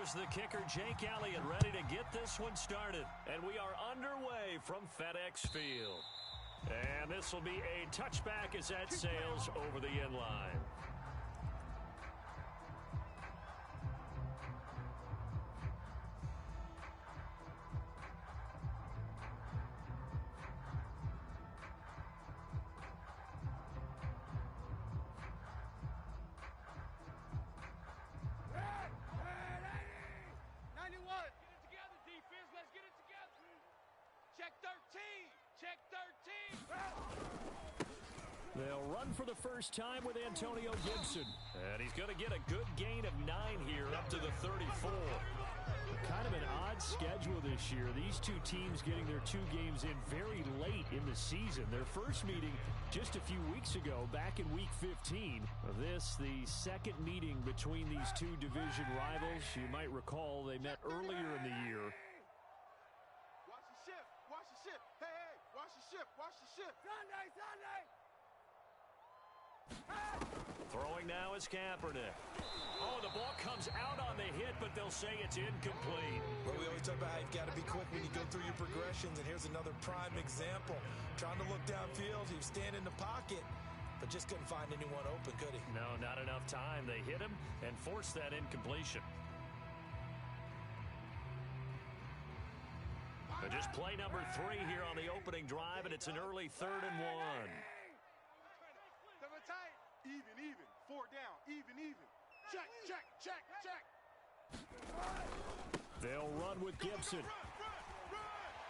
Here's the kicker, Jake Elliott, ready to get this one started. And we are underway from FedEx Field. And this will be a touchback as that sails over the end line. They'll run for the first time with Antonio Gibson. And he's going to get a good gain of 9 here up to the 34. Kind of an odd schedule this year. These two teams getting their 2 games in very late in the season. Their first meeting just a few weeks ago, back in Week 15. This, the second meeting between these two division rivals. You might recall they met earlier in the year. Watch the shift. Watch the shift. Hey, hey, watch the shift. Watch the shift. Sunday, Sunday. Throwing now is Kaepernick. Oh, the ball comes out on the hit, but they'll say it's incomplete. Well, we always talk about how you've got to be quick when you go through your progressions, and here's another prime example. Trying to look downfield, he was standing in the pocket, but just couldn't find anyone open, could he? No, not enough time. They hit him and forced that incompletion. But just play number 3 here on the opening drive, and it's an early 3rd and 1. Even. 4 down. Even. Check. They'll run with Gibson.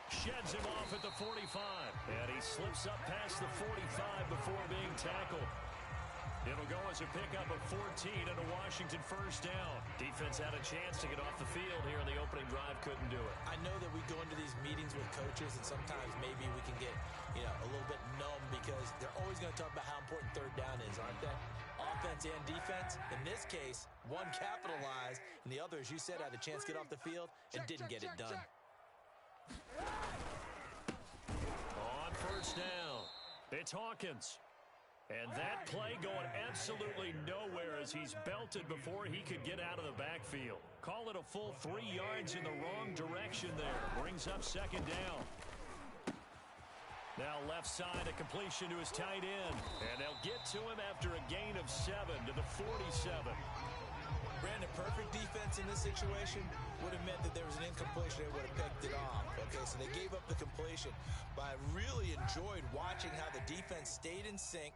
Sheds him off at the 45. And he slips up past the 45 before being tackled. It'll go as a pickup of 14 and a Washington first down. Defense had a chance to get off the field here in the opening drive, couldn't do it. I know that we go into these meetings with coaches, and sometimes maybe we can get, a little bit numb because they're always going to talk about how important 3rd down is, aren't they? Offense and defense. In this case, one capitalized, and the other, as you said, had a chance to get off the field and didn't get it done. On first down, it's Hawkins. And that play going absolutely nowhere as he's belted before he could get out of the backfield. Call it a full 3 yards in the wrong direction there. Brings up 2nd down. Now left side, a completion to his tight end. And they'll get to him after a gain of 7 to the 47. Brandon, perfect defense in this situation would have meant that there was an incompletion. They would have picked it off. Okay, so they gave up the completion. But I really enjoyed watching how the defense stayed in sync,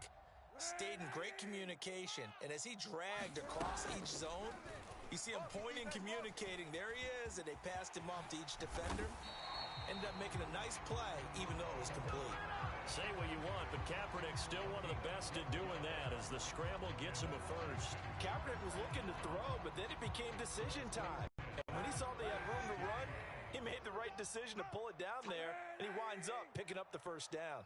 stayed in great communication, and as he dragged across each zone, you see him pointing, communicating. There he is, and they passed him off to each defender. Ended up making a nice play, even though it was complete. Say what you want, but Kaepernick's still one of the best at doing that as the scramble gets him a first. Kaepernick was looking to throw, but then it became decision time. And when he saw they had room to run, he made the right decision to pull it down there, and he winds up picking up the first down.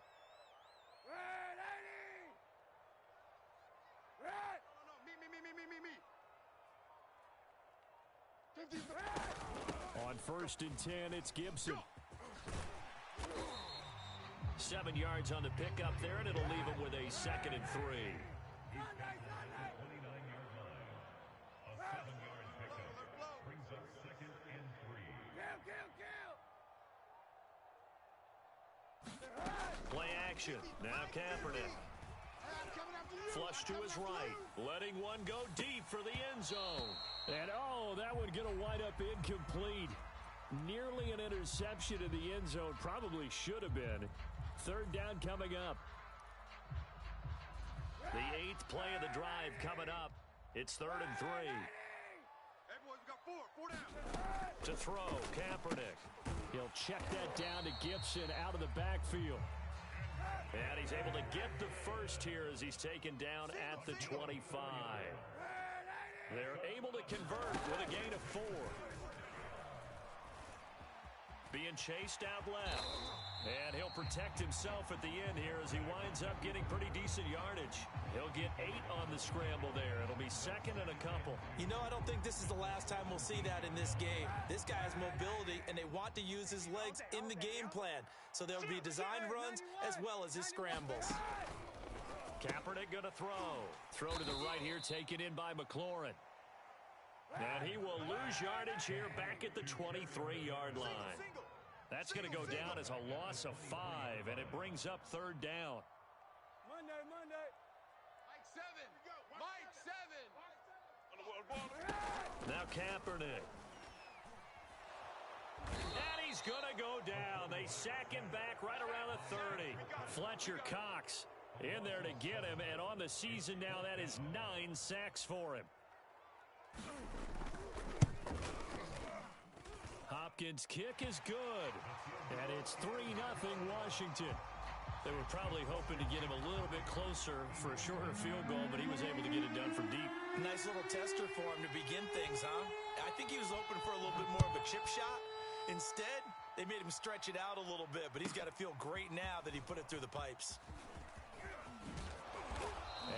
On 1st and 10, it's Gibson. 7 yards on the pickup there, and it'll leave him with a 2nd and 3. Play action. Now Kaepernick. Flush to his right. Letting one go deep for the end zone. And that one going to wind up incomplete. Nearly an interception in the end zone. Probably should have been. 3rd down coming up. The 8th play of the drive coming up. It's 3rd and 3. Hey, boys, we got 4 down. To throw, Kaepernick. He'll check that down to Gibson out of the backfield. And he's able to get the first here as he's taken down at the 25. They're able to convert with a gain of 4. Being chased out left. And he'll protect himself at the end here as he winds up getting pretty decent yardage. He'll get 8 on the scramble there. It'll be 2nd and a couple. I don't think this is the last time we'll see that in this game. This guy has mobility, and they want to use his legs in the game plan. So there'll be design runs as well as his scrambles. Kaepernick going to throw. Throw to the right here, taken in by McLaurin. And he will lose yardage here back at the 23-yard line. That's going to go down as a loss of 5, and it brings up 3rd down. Monday. Mike 7. Now Kaepernick. And he's going to go down. They sack him back right around the 30. Fletcher Cox in there to get him, and on the season now, that is 9 sacks for him. Hopkins' kick is good, and it's 3-0 Washington. They were probably hoping to get him a little bit closer for a shorter field goal, but he was able to get it done from deep. Nice little tester for him to begin things, huh? I think he was hoping for a little bit more of a chip shot. Instead, they made him stretch it out a little bit, but he's got to feel great now that he put it through the pipes.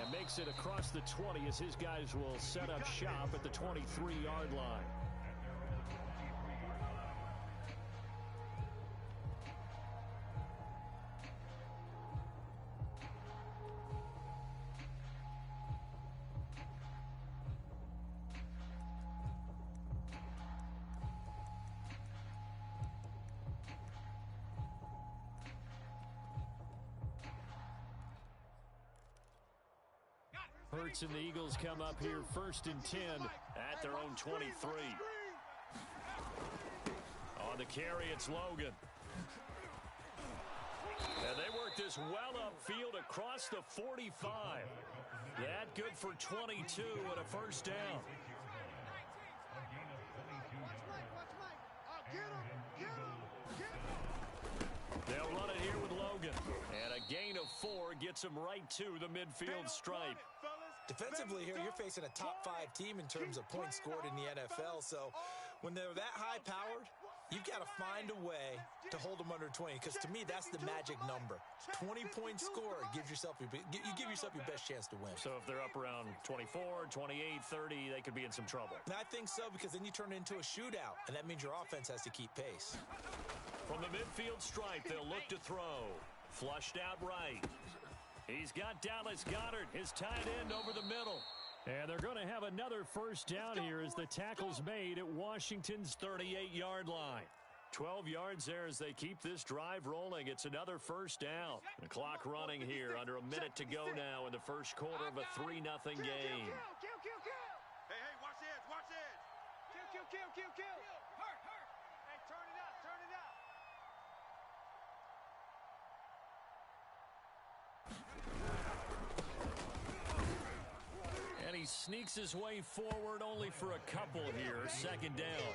And makes it across the 20 as his guys will set up shop at the 23-yard line. Hurts and the Eagles come up here 1st and 10 at their own 23. On the carry, it's Logan. And they work this well upfield across the 45. That good for 22 and a 1st down. They'll run it here with Logan. And a gain of 4 gets them right to the midfield stripe. Defensively here, you're facing a top 5 team in terms of points scored in the NFL. So when they're that high-powered, you've got to find a way to hold them under 20. Because to me, that's the magic number. 20 points scored gives yourself you give yourself your best chance to win. So if they're up around 24, 28, 30, they could be in some trouble. And I think so, because then you turn it into a shootout, and that means your offense has to keep pace. From the midfield stripe, they'll look to throw. Flushed out right. He's got Dallas Goedert, his tight end, over the middle. And they're going to have another 1st down here as the tackle's made at Washington's 38-yard line. 12 yards there as they keep this drive rolling. It's another 1st down. The clock running here, under a minute to go now in the 1st quarter of a 3-0 game. Hey, watch the edge, watch the edge. Kill. Hurt. Hey, turn it out. And he sneaks his way forward only for a couple here. 2nd down.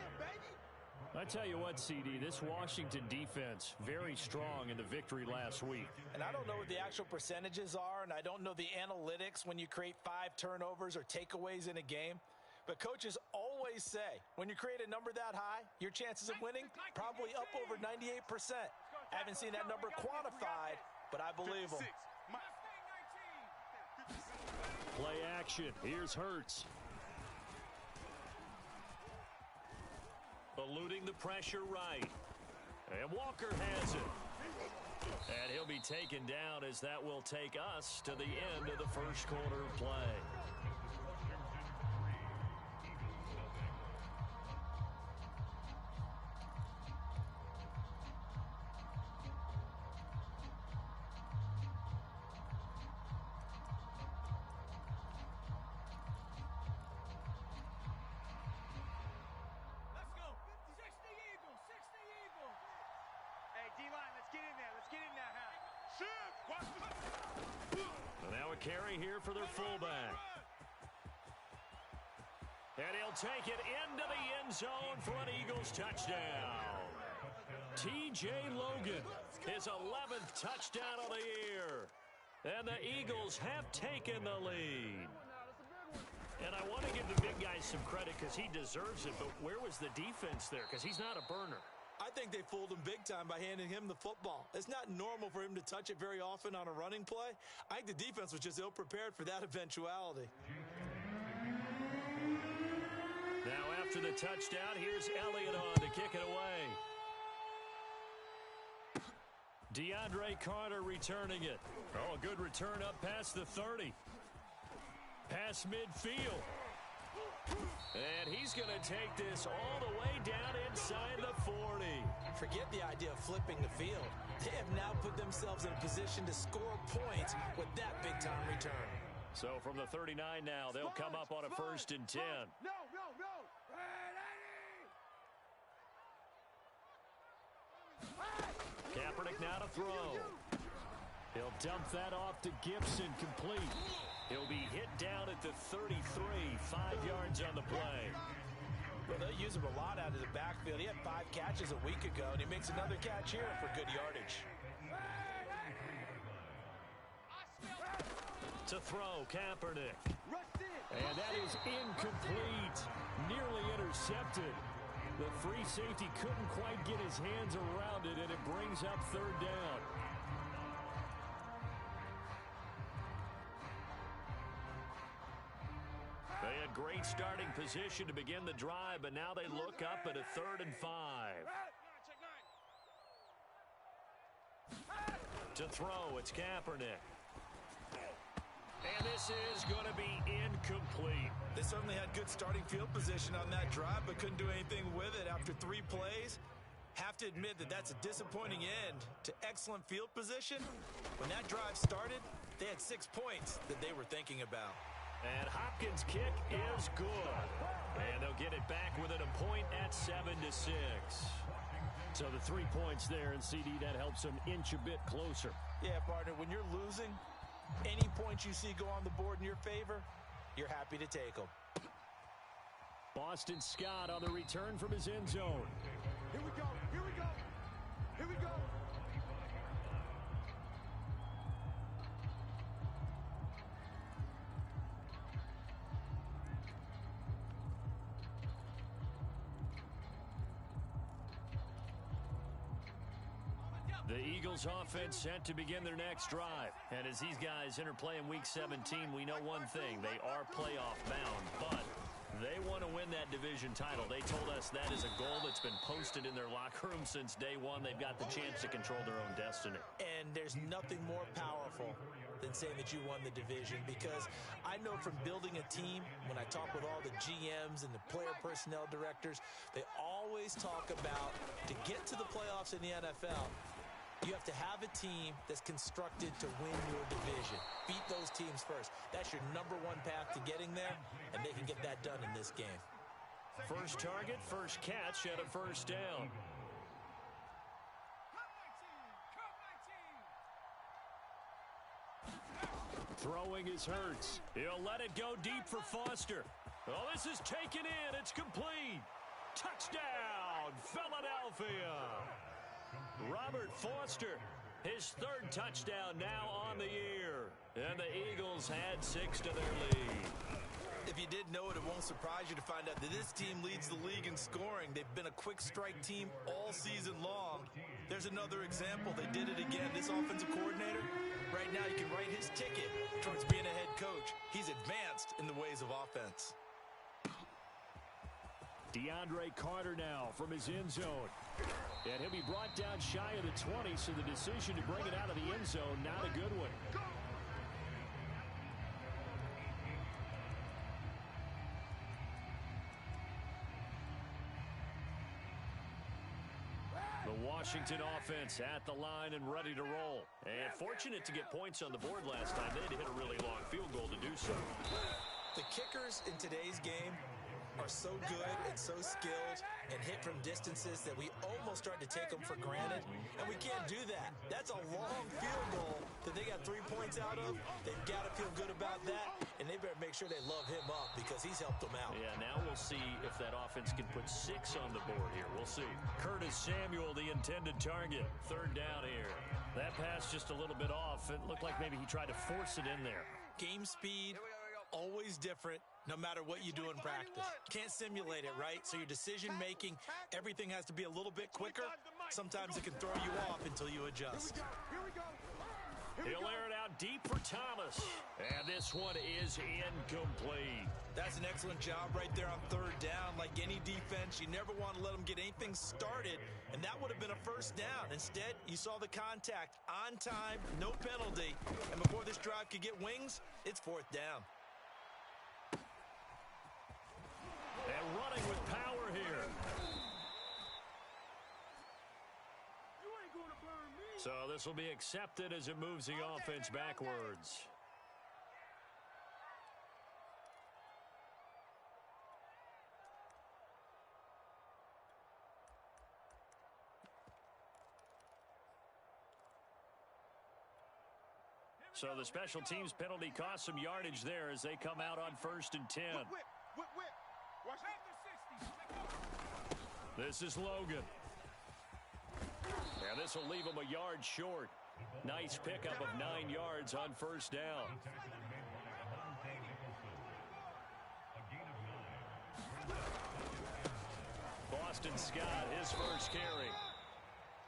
I tell you what, CD, this Washington defense, very strong in the victory last week. And I don't know what the actual percentages are, and I don't know the analytics when you create 5 turnovers or takeaways in a game. But coaches always say, when you create a number that high, your chances of winning probably up over 98%. I haven't seen that number quantified, but I believe them. Play action. Here's Hurts. Eluding the pressure right. And Walker has it. And he'll be taken down as that will take us to the end of the 1st quarter of play. Carry here for their fullback. And he'll take it into the end zone for an Eagles touchdown. T.J. Logan, his 11th touchdown of the year. And the Eagles have taken the lead. And I want to give the big guy some credit because he deserves it, but where was the defense there? Because he's not a burner. I think they fooled him big time by handing him the football. It's not normal for him to touch it very often on a running play. I think the defense was just ill-prepared for that eventuality. Now after the touchdown, here's Elliott on to kick it away. DeAndre Carter returning it. Oh, a good return up past the 30. Past midfield. And he's going to take this all the way down inside the 40. Forget the idea of flipping the field. They have now put themselves in a position to score points with that big-time return. So from the 39 now, they'll come up on a 1st and 10. No. Kaepernick now to throw. He'll dump that off to Gibson, complete. He'll be hit down at the 33, 5 yards on the play. Well, they'll use him a lot out of the backfield. He had 5 catches a week ago, and he makes another catch here for good yardage. To throw, Kaepernick. And that is incomplete. Nearly intercepted. The free safety couldn't quite get his hands around it, and it brings up 3rd down. They had great starting position to begin the drive, but now they look up at a 3rd and 5. To throw, it's Kaepernick. And this is going to be incomplete. They certainly had good starting field position on that drive, but couldn't do anything with it after 3 plays. Have to admit that that's a disappointing end to excellent field position. When that drive started, they had 6 points that they were thinking about. And Hopkins' kick is good. And they'll get it back within a point at 7-6. So the 3 points there, and CD, that helps them inch a bit closer. Yeah, partner, when you're losing, any points you see go on the board in your favor, you're happy to take them. Boston Scott on the return from his end zone. Here we go. The Eagles offense set to begin their next drive. And as these guys interplay in Week 17, we know one thing. They are playoff bound, but they want to win that division title. They told us that is a goal that's been posted in their locker room since day one. They've got the chance to control their own destiny. And there's nothing more powerful than saying that you won the division, because I know from building a team, when I talk with all the GMs and the player personnel directors, they always talk about, to get to the playoffs in the NFL, you have to have a team that's constructed to win your division. Beat those teams first. That's your #1 path to getting there, and they can get that done in this game. First target, first catch, and a 1st down. Throwing is Hurts. He'll let it go deep for Foster. Oh, this is taken in. It's complete. Touchdown, Philadelphia. Robert Foster, his 3rd touchdown now on the year. And the Eagles had 6 to their lead. If you didn't know it, it won't surprise you to find out that this team leads the league in scoring. They've been a quick strike team all season long. There's another example. They did it again. This offensive coordinator, right now you can write his ticket towards being a head coach. He's advanced in the ways of offense. DeAndre Carter now from his end zone. And he'll be brought down shy of the 20, so the decision to bring it out of the end zone, not a good one. The Washington offense at the line and ready to roll. And fortunate to get points on the board last time. They had to hit a really long field goal to do so. The kickers in today's game are so good and so skilled and hit from distances that we almost start to take them for granted, and we can't do that. That's a long field goal that they got 3 points out of. They've got to feel good about that, and they better make sure they love him up because he's helped them out. Yeah, now we'll see if that offense can put 6 on the board here. We'll see. Curtis Samuel, the intended target. 3rd down here. That pass just a little bit off. It looked like maybe he tried to force it in there. Game speed, always different, no matter what you do in practice. Can't simulate it, right? So your decision-making, everything has to be a little bit quicker. Sometimes it can throw you off until you adjust. He'll air it out deep for Thomas. And this one is incomplete. That's an excellent job right there on 3rd down. Like any defense, you never want to let them get anything started, and that would have been a 1st down. Instead, you saw the contact on time, no penalty, and before this drive could get wings, it's 4th down. And running with power here. So this will be accepted as it moves the offense backwards. So the special teams penalty cost some yardage there as they come out on 1st and 10. This is Logan. And this will leave him a yard short. Nice pickup of 9 yards on 1st down. Boston Scott, his first carry.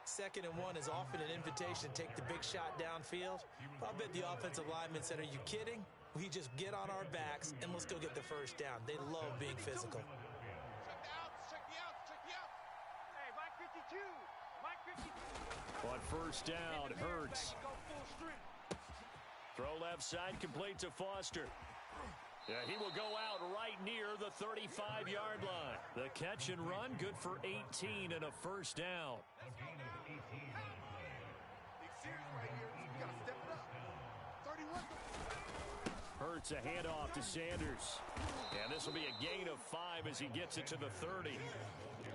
2nd and 1 is often an invitation to take the big shot downfield. I'll bet the offensive lineman said, are you kidding? We just get on our backs and let's go get the 1st down. They love being physical. Check the out. Hey, Mike 52. On 1st down, Hurts. Throw left side, complete to Foster. Yeah, he will go out right near the 35-yard line. The catch and run, good for 18 and a 1st down. Hurts a handoff to Sanders. And this will be a gain of 5 as he gets it to the 30.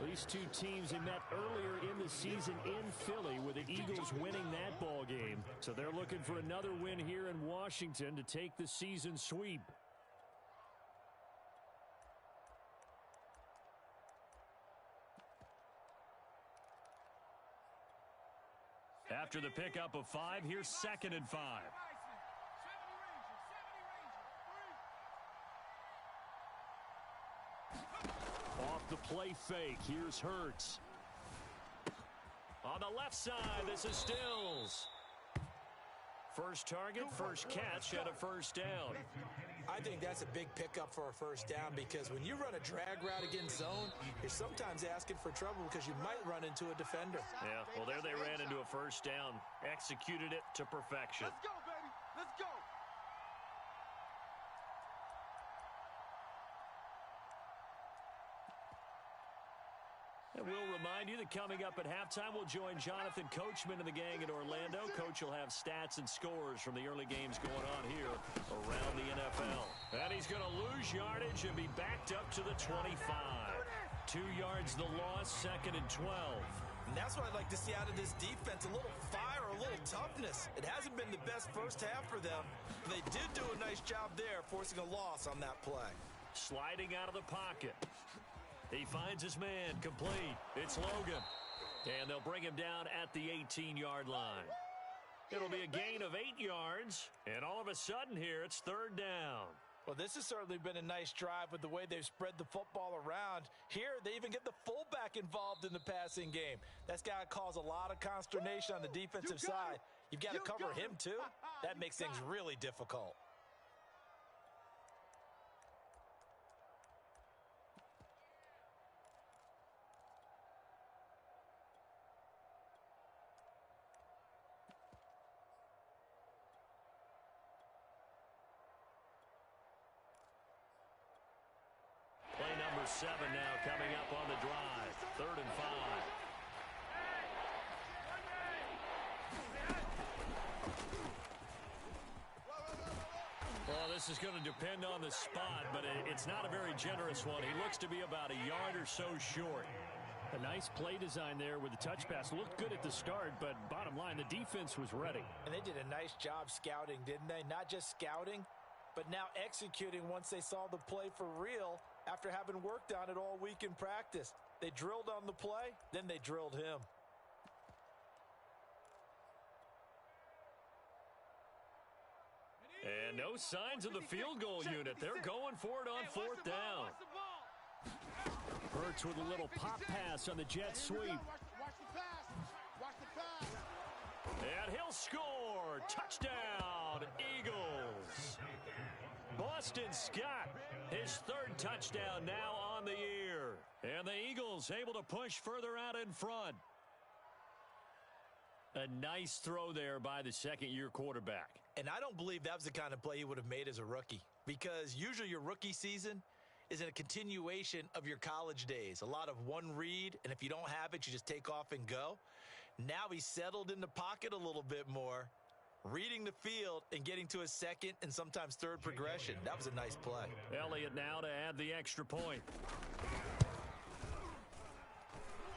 These two teams they met earlier in the season in Philly with the Eagles winning that ball game. So they're looking for another win here in Washington to take the season sweep. After the pickup of 5, here's 2nd and 5. Off the play fake, here's Hurts. On the left side, this is Stills. First target, first catch, and a 1st down. I think that's a big pickup for a 1st down because when you run a drag route against zone, you're sometimes asking for trouble because you might run into a defender. Yeah, well, there they ran into a 1st down. Executed it to perfection. Let's go, baby. Let's go. And we'll remind you that coming up at halftime, we'll join Jonathan Coachman and the gang in Orlando. Coach will have stats and scores from the early games going on here around the NFL. And he's going to lose yardage and be backed up to the 25. 2 yards the loss, 2nd and 12. And that's what I'd like to see out of this defense, a little fire, a little toughness. It hasn't been the best first half for them, but they did do a nice job there, forcing a loss on that play. Sliding out of the pocket. He finds his man, complete. It's Logan. And they'll bring him down at the 18-yard line. It'll be a gain of 8 yards, and all of a sudden here, it's 3rd down. Well, this has certainly been a nice drive with the way they've spread the football around. Here, they even get the fullback involved in the passing game. That's got to cause a lot of consternation on the defensive side. You've got to cover him, too. That makes things really difficult. Play number 7 now coming up on the drive. 3rd and 5. Well, this is going to depend on the spot, but it's not a very generous one. He looks to be about a yard or so short. A nice play design there with the touch pass. Looked good at the start, but bottom line, the defense was ready. And they did a nice job scouting, didn't they? Not just scouting, but now executing once they saw the play for real after having worked on it all week in practice. They drilled on the play, then they drilled him. And no signs of the field goal unit. They're going for it on 4th down. Hurts with a little pop pass on the jet sweep. Watch the pass. And he'll score. Touchdown, Eagles. Boston Scott, his 3rd touchdown now on the year. And the Eagles able to push further out in front. A nice throw there by the 2nd-year quarterback. And I don't believe that was the kind of play he would have made as a rookie. Because usually your rookie season, is a continuation of your college days. A lot of one read, and if you don't have it, you just take off and go. Now he's settled in the pocket a little bit more, reading the field and getting to a second and sometimes third progression. That was a nice play. Elliott now to add the extra point.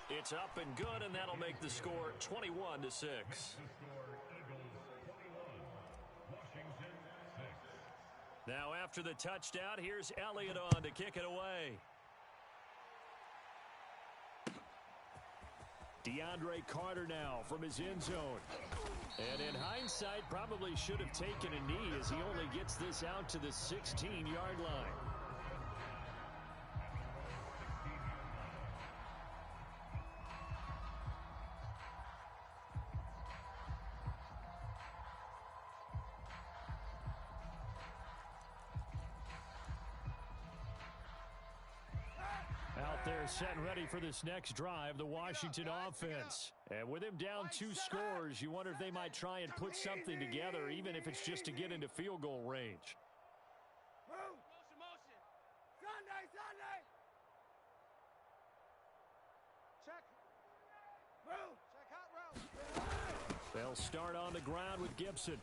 It's up and good, and that'll make the score 21-6. Now after the touchdown, here's Elliott on to kick it away. DeAndre Carter now from his end zone. And in hindsight, probably should have taken a knee as he only gets this out to the 16-yard line. Out there set and ready for this next drive, the Washington offense. And with him down 2 scores, you wonder if they might try and put something together, even if it's just to get into field goal range. Motion. Sunday. Check. Move. Check hot route. They'll start on the ground with Gibson.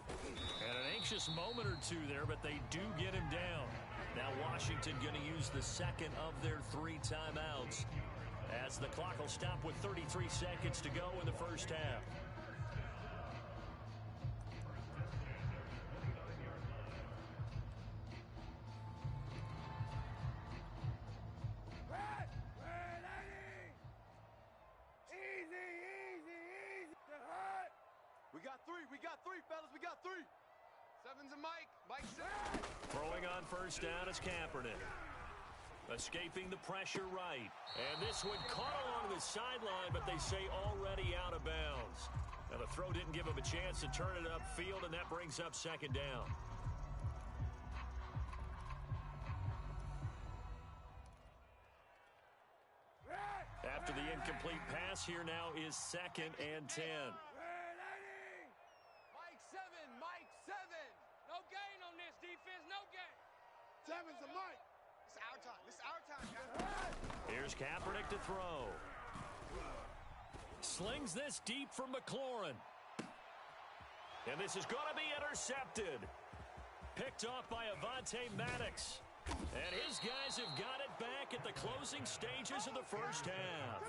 And an anxious moment or two there, but they do get him down. Now Washington going to use the second of their 3 timeouts as the clock will stop with 33 seconds to go in the first half. Easy. We got three, fellas. We got 3. 7's a Mike. Mike's 7. Throwing on first down is Kaepernick. Escaping the pressure right. And this one caught along the sideline, but they say already out of bounds. Now the throw didn't give him a chance to turn it upfield, and that brings up second down. After the incomplete pass, here now is 2nd and 10. Mike 7. No gain on this defense, no gain. 7's a Mike. It's our time, guys. Here's Kaepernick to throw. Slings this deep from McLaurin. And this is going to be intercepted. Picked off by Avonte Maddox. And his guys have got it back at the closing stages of the first half.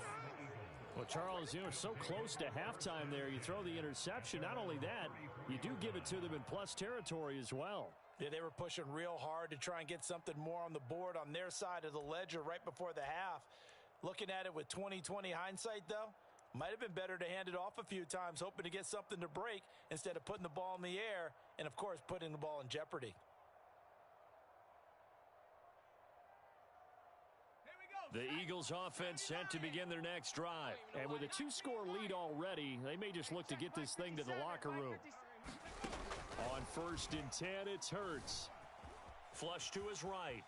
Well, Charles, you know, so close to halftime there. You throw the interception. Not only that, you do give it to them in plus territory as well. Yeah, they were pushing real hard to try and get something more on the board on their side of the ledger right before the half. Looking at it with 20/20 hindsight, though, might have been better to hand it off a few times, hoping to get something to break instead of putting the ball in the air and, of course, putting the ball in jeopardy. The Eagles offense set to begin their next drive. And with a 2-score lead already, they may just look to get this thing to the locker room. On 1st and 10, it's Hurts. Flush to his right.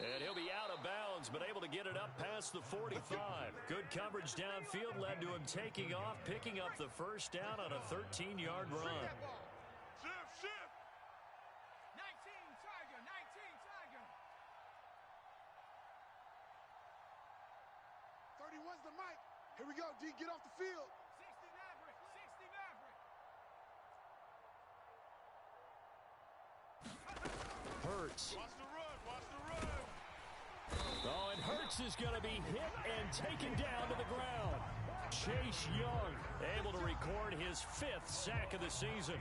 And he'll be out of bounds, but able to get it up past the 45. Good coverage downfield led to him taking off, picking up the first down on a 13-yard run. Shift. 19 Tiger. 31's the Mike. Here we go, D. Get off the field. 60 Maverick. Hurts. Watch the run. Oh, and Hurts is going to be hit and taken down to the ground. Chase Young able to record his 5th sack of the season.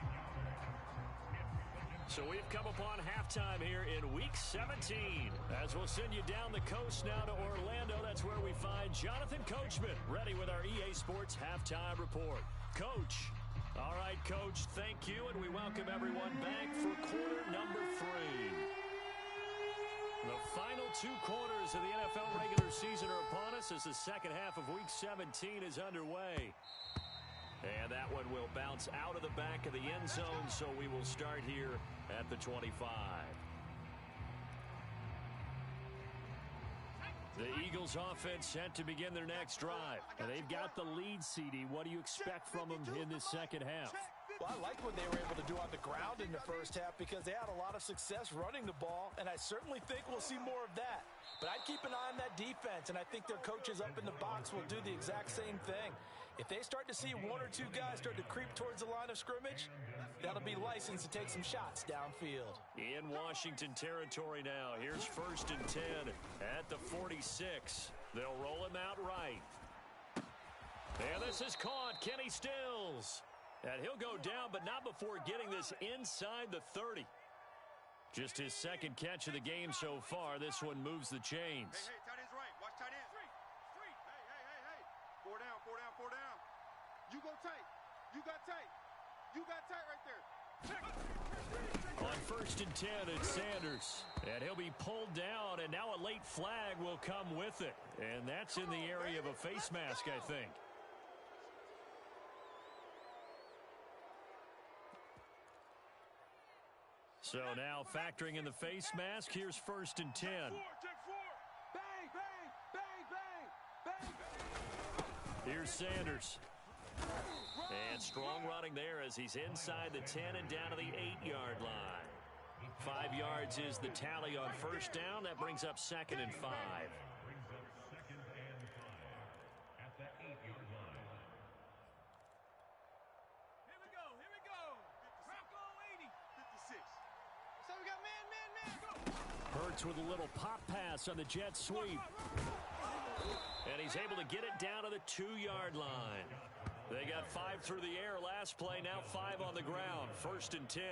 So we've come upon halftime here in Week 17. As we'll send you down the coast now to Orlando, that's where we find Jonathan Coachman ready with our EA Sports Halftime Report. Coach. All right, Coach, thank you, and we welcome everyone back for quarter number 3. The final 2 quarters of the NFL regular season are upon us as the second half of Week 17 is underway. And that one will bounce out of the back of the end zone, so we will start here at the 25. The Eagles offense set to begin their next drive. And they've got the lead, CD. What do you expect from them in this second half? Well, I liked what they were able to do on the ground in the first half because they had a lot of success running the ball, and I certainly think we'll see more of that. But I'd keep an eye on that defense, and I think their coaches up in the box will do the exact same thing. If they start to see one or two guys start to creep towards the line of scrimmage, that'll be license to take some shots downfield. In Washington territory now. Here's 1st and 10 at the 46. They'll roll him out right. And this is caught. Kenny Stills. And he'll go down, but not before getting this inside the 30. Just his second catch of the game so far. This one moves the chains. Hey, tight end's right. Watch tight end. Street. Hey. 4 down. You go tight. You got tight. You got tight right there. On 1st and 10, it's Sanders. And he'll be pulled down, and now a late flag will come with it. And that's in the area of a face mask, I think. So now factoring in the face mask, here's 1st and 10. Bang. Here's Sanders. And strong running there as he's inside the 10 and down to the 8-yard line. 5 yards is the tally on 1st down. That brings up 2nd and 5. Hurts with a little pop pass on the jet sweep. And he's able to get it down to the 2-yard line. They got 5 through the air last play, now 5 on the ground. 1st and 10.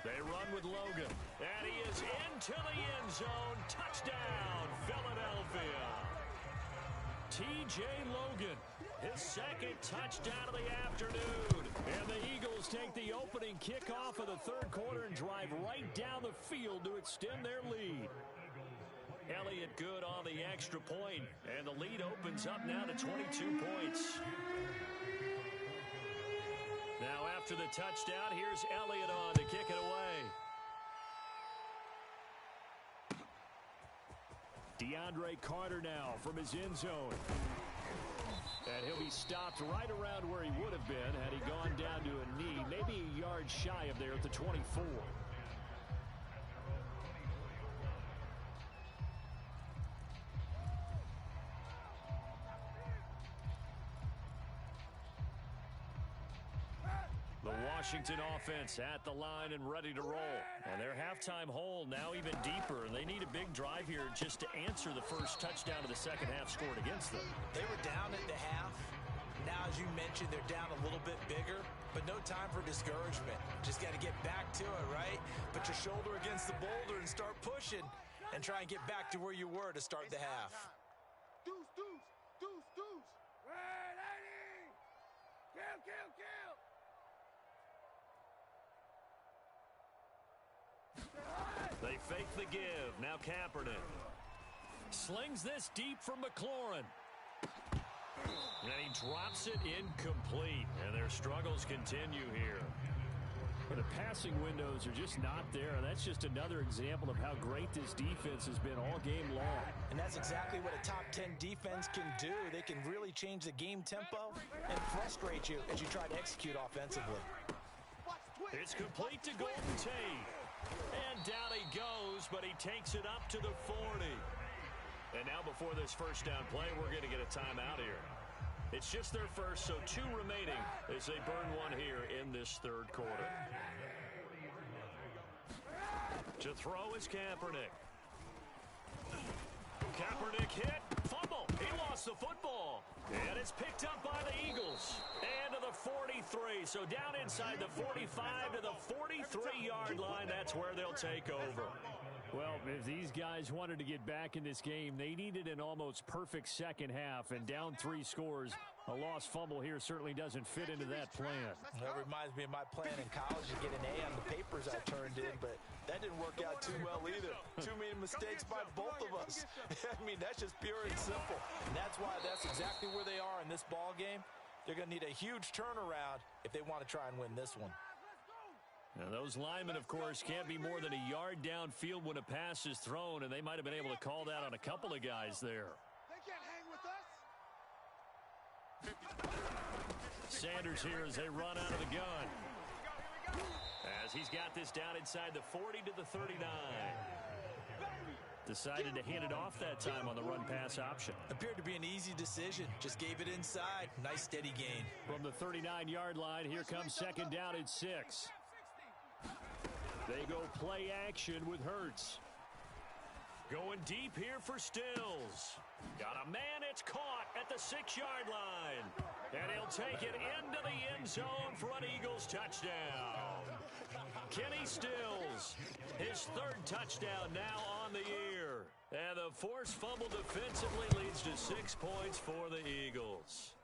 They run with Logan, and he is into the end zone. Touchdown, Philadelphia. T.J. Logan, his second touchdown of the afternoon. And the Eagles take the opening kickoff of the 3rd quarter and drive right down the field to extend their lead. Elliott good on the extra point, and the lead opens up now to 22 points. Now after the touchdown, here's Elliott on to kick it away. DeAndre Carter now from his end zone. And he'll be stopped right around where he would have been had he gone down to a knee, maybe a yard shy of there at the 24. Washington offense at the line and ready to roll. And their halftime hole now even deeper. And they need a big drive here just to answer the first touchdown of the second half scored against them. They were down at the half. Now, as you mentioned, they're down a little bit bigger, but no time for discouragement. Just got to get back to it, right? Put your shoulder against the boulder and start pushing and try and get back to where you were to start the half. Deuce. Ready. Kill. They fake the give. Now Kaepernick slings this deep from McLaurin. And he drops it incomplete. And their struggles continue here. But the passing windows are just not there. And that's just another example of how great this defense has been all game long. And that's exactly what a top 10 defense can do. They can really change the game tempo and frustrate you as you try to execute offensively. It's complete to Golden Tate. And down he goes, but he takes it up to the 40. And now before this first down play, we're going to get a timeout here. It's just their first, so 2 remaining as they burn one here in this 3rd quarter. To throw is Kaepernick. Kaepernick hit, fumble. He lost the football. And it's picked up by the Eagles. And to the 43. So down inside the 45 to the 43-yard line. That's where they'll take over. Well, if these guys wanted to get back in this game, they needed an almost perfect second half. And down 3 scores A lost fumble here certainly doesn't fit into that plan. That reminds me of my plan in college to get an A on the papers I turned in, but that didn't work out too well either. Too many mistakes by both of us. I mean, that's just pure and simple. And that's why that's exactly where they are in this ball game. They're going to need a huge turnaround if they want to try and win this one. Now, those linemen, of course, can't be more than a yard downfield when a pass is thrown, and they might have been able to call that on a couple of guys there. They can't hang with us. Sanders here as they run out of the gun. As he's got this down inside the 40 to the 39. Decided to hand it off that time on the run-pass option. Appeared to be an easy decision. Just gave it inside. Nice steady gain. From the 39-yard line, here comes second down and 6. They go play action with Hurts. Going deep here for Stills. Got a man, it's caught at the 6-yard line. And he'll take it into the end zone for an Eagles touchdown. Kenny Stills, his third touchdown now on the year. And the forced fumble defensively leads to 6 points for the Eagles.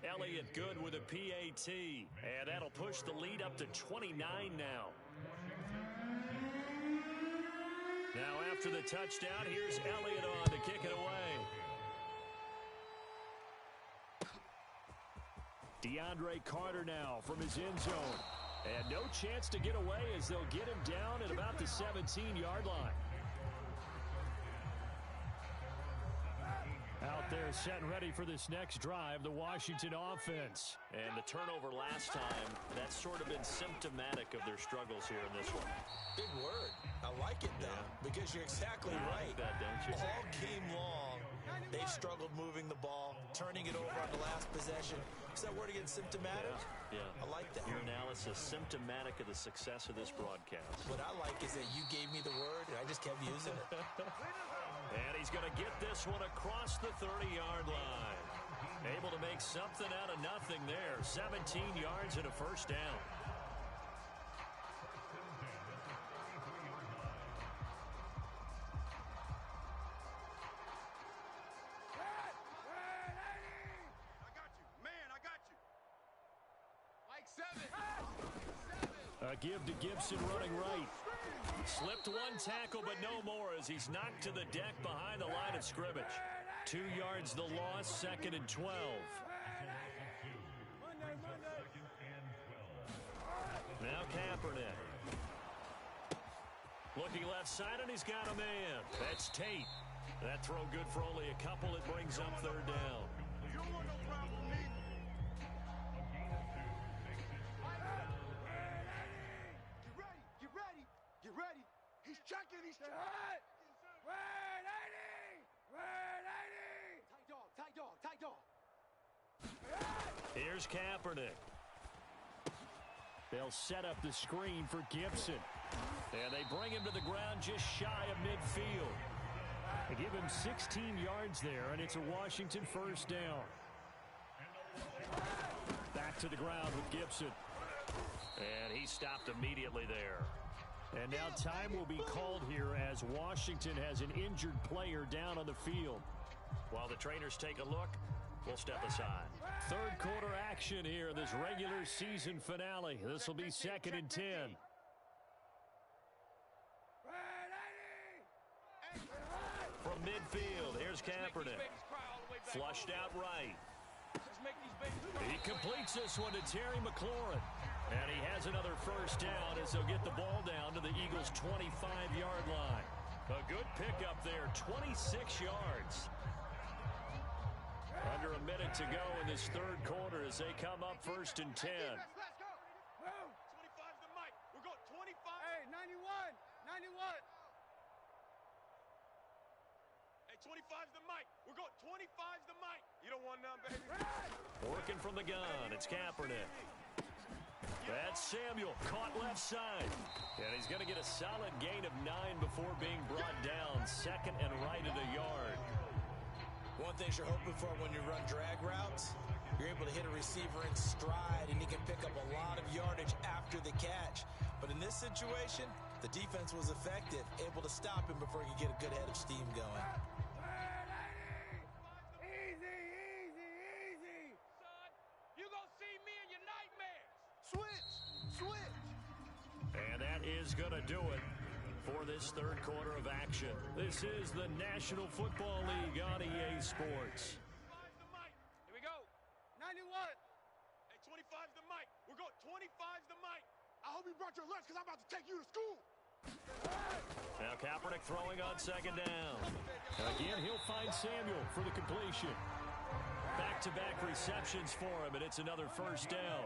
Elliott good with a PAT. And that'll push the lead up to 29 now. Now after the touchdown, here's Elliott on to kick it away. DeAndre Carter now from his end zone. And no chance to get away as they'll get him down at about the 17-yard line. Out there set and ready for this next drive, the Washington offense. And the turnover last time, that's sort of been symptomatic of their struggles here in this one. Big word. I like it, though, because you're exactly right. Like that, don't you? All game long, they've struggled moving the ball, turning it over on the last possession. Is that word again, symptomatic? Yeah. I like that. Your analysis, symptomatic of the success of this broadcast. What I like is that you gave me the word, and I just kept using it. And he's going to get this one across the 30-yard line. Able to make something out of nothing there. 17 yards and a first down. A give to Gibson running right. Slipped one tackle, but no more as he's knocked to the deck behind the line of scrimmage. 2 yards the loss, second and 12. Now Kaepernick. Looking left side, and he's got a man. That's Tate. That throw good for only a couple. It brings up third down. Checking, he's checking. Red 80! Tight dog. Here's Kaepernick. They'll set up the screen for Gibson. And they bring him to the ground just shy of midfield. They give him 16 yards there, and it's a Washington first down. Back to the ground with Gibson. And he stopped immediately there. And now time will be called here as Washington has an injured player down on the field. While the trainers take a look, we'll step aside. Third quarter action here, this regular season finale. This will be second and 10. From midfield, here's Kaepernick. Flushed out right. He completes this one to Terry McLaurin. And he has another first down as they'll get the ball down to the Eagles' 25-yard line. A good pickup there, 26 yards. Under a minute to go in this third quarter as they come up first and 10. Let's go. 25's the mic. We're going 25. Hey, 91. Hey, 25's the mic. We're going 25's the mic. You don't want none, baby. Working from the gun, it's Kaepernick. That's Samuel, caught left side. And he's going to get a solid gain of 9 before being brought down. Second and right at a yard. One thing you're hoping for when you run drag routes, you're able to hit a receiver in stride, and he can pick up a lot of yardage after the catch. But in this situation, the defense was effective, able to stop him before he could get a good head of steam going. Easy. that is going to do it for this third quarter of action. This is the National Football League on EA Sports. Here we go. 91. Hey, 25's the mic. We're going 25's the mic. I hope you brought your lunch because I'm about to take you to school. Now Kaepernick throwing on second down. And again, he'll find Samuel for the completion. Back-to-back receptions for him, and it's another first down.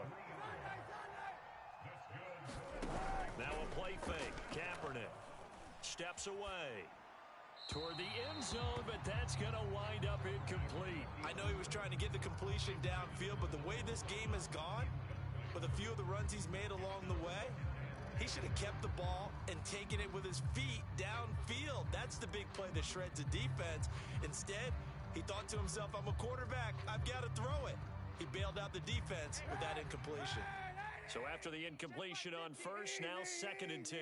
Now a play fake. Kaepernick steps away toward the end zone, but that's going to wind up incomplete. I know he was trying to get the completion downfield, but the way this game has gone, with a few of the runs he's made along the way, he should have kept the ball and taken it with his feet downfield. That's the big play that shreds the defense. Instead, he thought to himself, I'm a quarterback, I've got to throw it. He bailed out the defense with that incompletion. So after the incompletion on first, now 2nd and 10.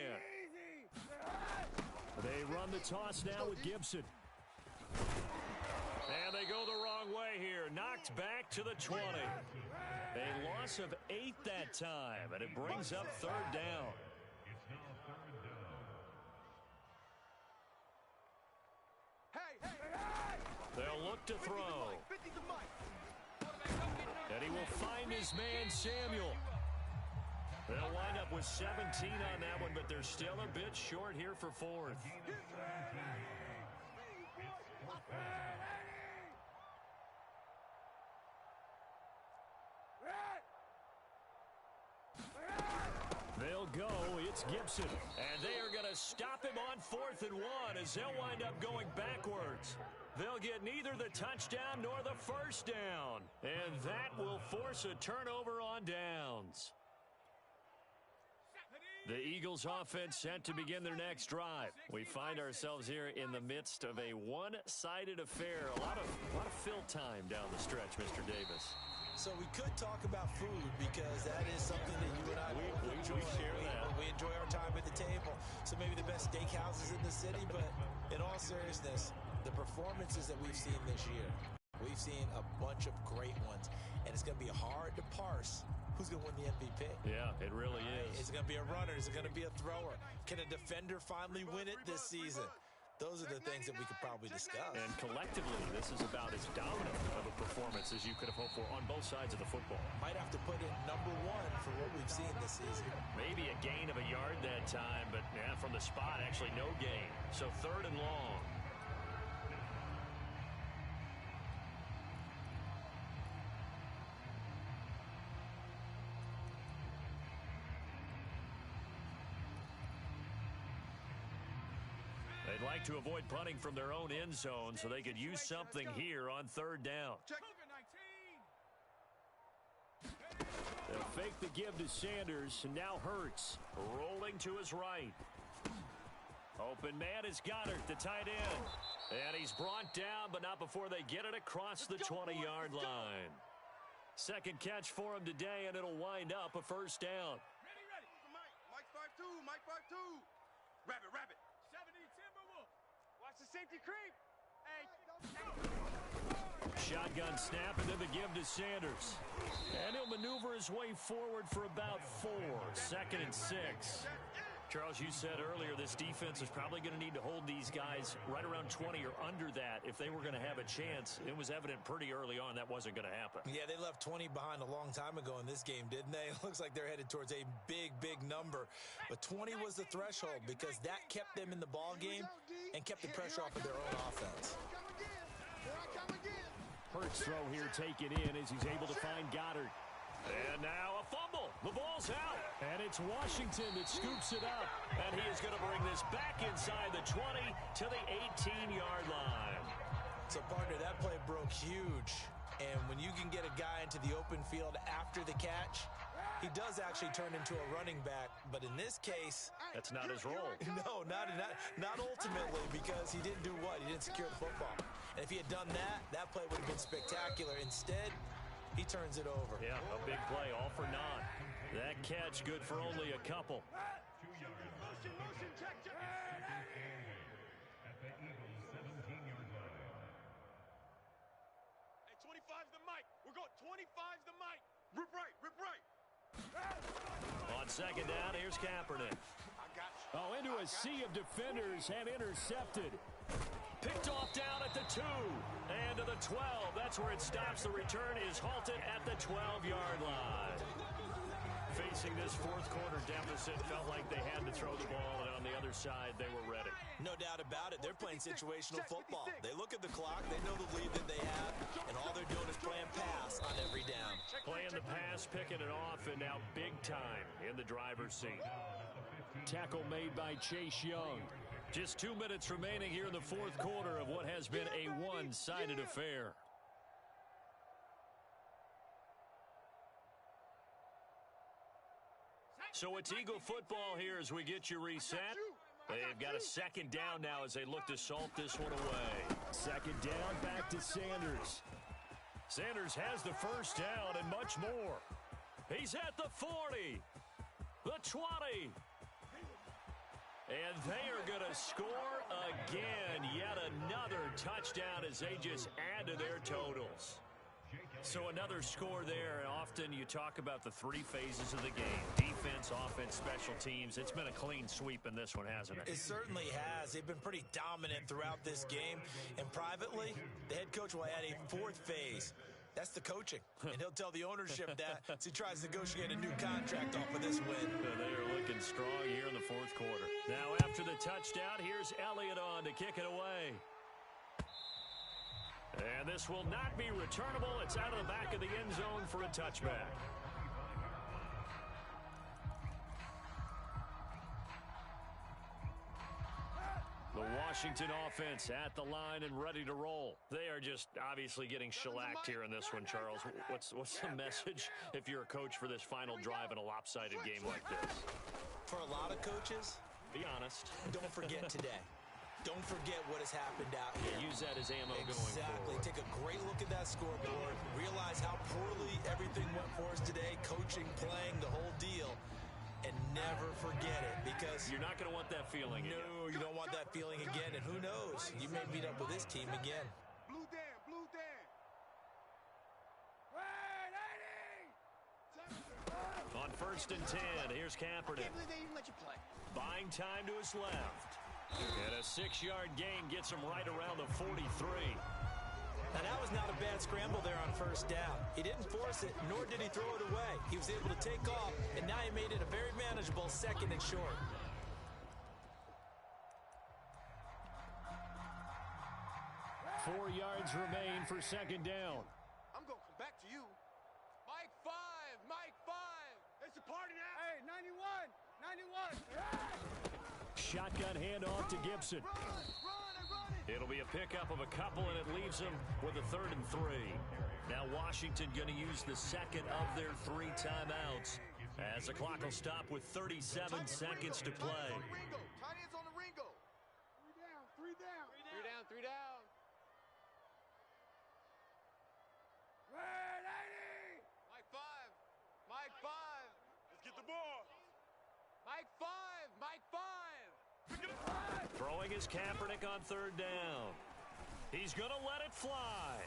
They run the toss now with Gibson. And they go the wrong way here. Knocked back to the 20. A loss of 8 that time, and it brings up 3rd down. They'll look to throw. And he will find his man, Samuel. They'll wind up with 17 on that one, but they're still a bit short here for 4th. They'll go. It's Gibson. And they are going to stop him on 4th and 1 as they'll wind up going backwards. They'll get neither the touchdown nor the first down. And that will force a turnover on downs. The Eagles offense set to begin their next drive. We find ourselves here in the midst of a one-sided affair. A lot of fill time down the stretch, Mr. Davis. So we could talk about food because that is something that you and I enjoy. We share that. We enjoy our time at the table. So maybe the best steakhouses in the city, but in all seriousness, the performances that we've seen this year, we've seen a bunch of great ones, and it's going to be hard to parse who's going to win the MVP. Yeah, it really is. Is it going to be a runner? Is it going to be a thrower? Can a defender finally win it this season? Those are the things that we could probably discuss. And collectively, this is about as dominant of a performance as you could have hoped for on both sides of the football. Might have to put it #1 for what we've seen this season. Maybe a gain of a yard that time, but yeah, from the spot, actually no gain. So 3rd and long. They'd like to avoid punting from their own end zone so they could use something here on 3rd down. They'll fake the give to Sanders, and now Hurts rolling to his right. Open man is Goddard, the tight end. And he's brought down, but not before they get it across the 20-yard line. 2nd catch for him today, and it'll wind up a first down. Ready. Mike 5-2. Mike 5-2. Rabbit. 70 Timberwolf. Watch the safety creep. Hey. Shotgun snap, and then the give to Sanders. And he'll maneuver his way forward for about 4. 2nd and 6. Charles, you said earlier this defense is probably going to need to hold these guys right around 20 or under that if they were going to have a chance. It was evident pretty early on that wasn't going to happen. Yeah, they left 20 behind a long time ago in this game, didn't they? It looks like they're headed towards a big number. But 20 was the threshold because that kept them in the ball game and kept the pressure off of their own offense. Hurts throw here taken in as he's able to find Goddard. And now a fumble. The ball's out. And it's Washington that scoops it up. And he is going to bring this back inside the 20 to the 18-yard line. So, partner, that play broke huge. And when you can get a guy into the open field after the catch, he does actually turn into a running back. But in this case, that's not his role. No, not ultimately, because he didn't do what? He didn't secure the football. And if he had done that, that play would have been spectacular. Instead, he turns it over. Yeah, a big play, all for naught. That catch good for only a couple. Motion, check. At the Eagles' 17-yard line. Hey, 25's the mic. We're going 25's the mic. Rip right. On 2nd down, here's Kaepernick. Oh, into a sea of defenders and intercepted. Picked off down at the 2 and to the 12. That's where it stops. The return is halted at the 12-yard line. Facing this fourth quarter deficit, felt like they had to throw the ball, and on the other side, they were ready. No doubt about it. They're playing situational football. They look at the clock. They know the lead that they have, and all they're doing is playing pass on every down. Playing the pass, picking it off, and now big time in the driver's seat. Tackle made by Chase Young. Just 2 minutes remaining here in the fourth quarter of what has been a one-sided affair. So it's Eagle football here as we get you reset. They've got a second down now as they look to salt this one away. Second down, back to Sanders. Sanders has the first down and much more. He's at the 40, the 20. And they are going to score again. Yet another touchdown as they just add to their totals. So another score there. Often you talk about the three phases of the game. Defense, offense, special teams. It's been a clean sweep in this one, hasn't it? It certainly has. They've been pretty dominant throughout this game. And privately, the head coach will add a fourth phase. That's the coaching. And he'll tell the ownership that as he tries to negotiate a new contract off of this win. They are looking strong here in the fourth quarter. Now after the touchdown, here's Elliott on to kick it away. And this will not be returnable. It's out of the back of the end zone for a touchback. The Washington offense at the line and ready to roll. They are just obviously getting shellacked here in this one, Charles. What's the message if you're a coach for this final drive in a lopsided game like this? For a lot of coaches, be honest. Don't forget today. Don't forget what has happened out here. Use that as ammo going forward. Exactly. Take a great look at that scoreboard. Realize how poorly everything went for us today. Coaching, playing, the whole deal. And never forget it, because you're not going to want that feeling again. No, you don't want that feeling again. And who knows? You may meet up with this team again. Blue Dan, blue Dan. On 1st and 10, here's Kaepernick. I can't believe they even let you play. Buying time to his left. And a 6-yard gain gets him right around the 43. Now, that was not a bad scramble there on first down. He didn't force it, nor did he throw it away. He was able to take off, and now he made it a very manageable 2nd and short. Four yards remain for 2nd down. I'm going to come back to you. Mike 5, Mike 5. It's a party now. Hey, 91, 91. Shotgun handoff to Gibson. It'll be a pickup of a couple, and it leaves them with a 3rd and 3. Now Washington going to use the second of their 3 timeouts as the clock will stop with 37 seconds to play. Tight ends on the Ringo. 3 down, 3 down. 3 down, 3 down. Mike 5, Mike 5. Let's get the ball. Mike 5, Mike 5. Throwing his Kaepernick on 3rd down. He's going to let it fly.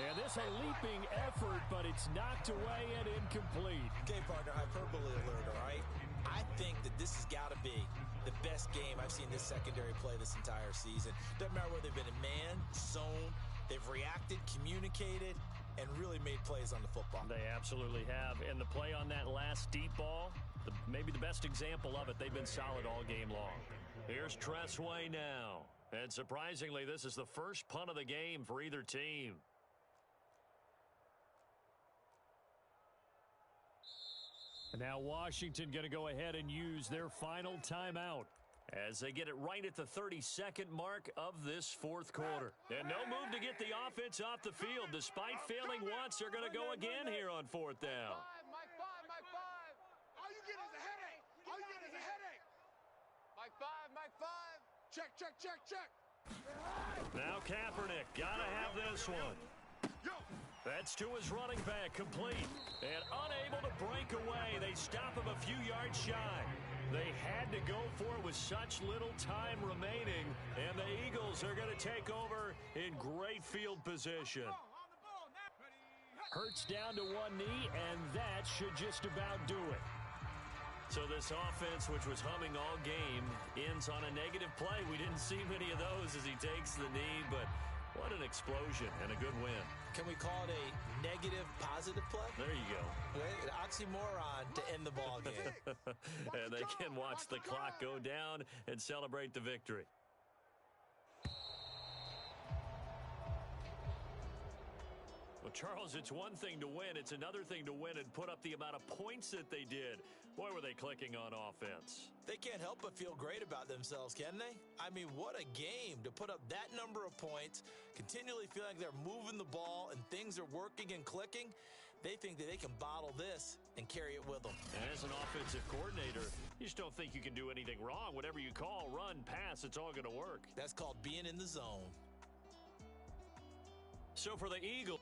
And this a leaping effort, but it's knocked away and incomplete. Okay, partner, hyperbole alert, all right? I think that this has got to be the best game I've seen this secondary play this entire season. Doesn't matter whether they've been in man, zone, they've reacted, communicated, and really made plays on the football. They absolutely have. And the play on that last deep ball, maybe the best example of it, they've been solid all game long. Here's Tressway now. And surprisingly, this is the first punt of the game for either team. And now Washington going to go ahead and use their final timeout as they get it right at the 32nd mark of this 4th quarter. And no move to get the offense off the field. Despite failing once, they're going to go again here on 4th down. Mike 5, Mike 5. All you get is a headache. All you get is a headache. Mike 5, Mike 5. Check, check, check, check. Now Kaepernick, gotta have this one. That's to his running back, complete. And unable to break away. They stop him a few yards shy. They had to go for it with such little time remaining. And the Eagles are going to take over in great field position. Hurts down to one knee, and that should just about do it. So this offense, which was humming all game, ends on a negative play. We didn't see many of those as he takes the knee, but what an explosion and a good win. Can we call it a negative positive play? There you go. An oxymoron to end the ball game. And they can watch the clock go down and celebrate the victory. Well, Charles, it's one thing to win. It's another thing to win and put up the amount of points that they did. Boy, were they clicking on offense. They can't help but feel great about themselves, can they? I mean, what a game to put up that number of points, continually feel like they're moving the ball and things are working and clicking. They think that they can bottle this and carry it with them. And as an offensive coordinator, you just don't think you can do anything wrong. Whatever you call, run, pass, it's all going to work. That's called being in the zone. So for the Eagles.